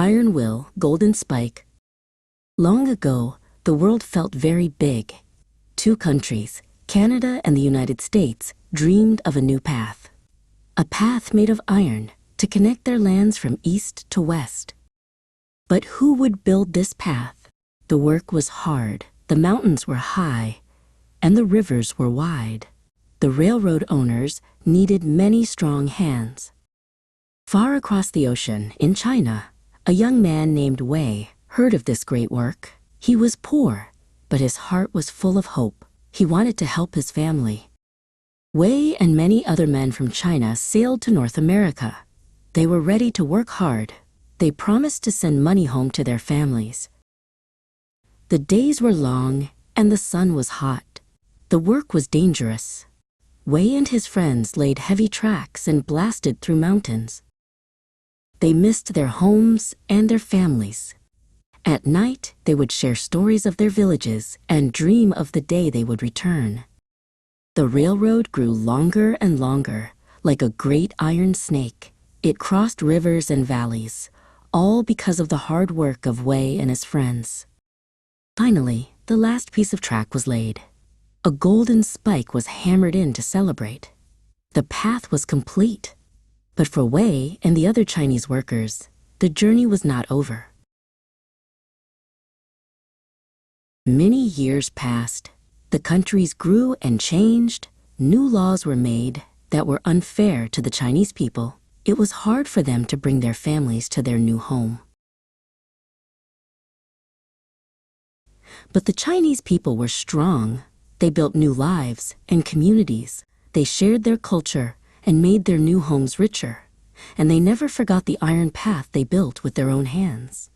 iron will, golden spike. Long ago, the world felt very big. Two countries, Canada and the United States, dreamed of a new path. A path made of iron to connect their lands from east to west. But who would build this path? The work was hard, the mountains were high, and the rivers were wide. The railroad owners needed many strong hands. Far across the ocean, in China, a young man named Wei heard of this great work. He was poor, but his heart was full of hope. He wanted to help his family. Wei and many other men from China sailed to North America. They were ready to work hard. They promised to send money home to their families. The days were long and the sun was hot. The work was dangerous. Wei and his friends laid heavy tracks and blasted through mountains. They missed their homes and their families. At night, they would share stories of their villages and dream of the day they would return. The railroad grew longer and longer, like a great iron snake. It crossed rivers and valleys, all because of the hard work of Wei and his friends. Finally, the last piece of track was laid. A golden spike was hammered in to celebrate. The path was complete. But for Wei and the other Chinese workers, the journey was not over. Many years passed. The countries grew and changed. New laws were made that were unfair to the Chinese people. It was hard for them to bring their families to their new home. But the Chinese people were strong. They built new lives and communities. They shared their culture and made their new homes richer. And they never forgot the iron path they built with their own hands.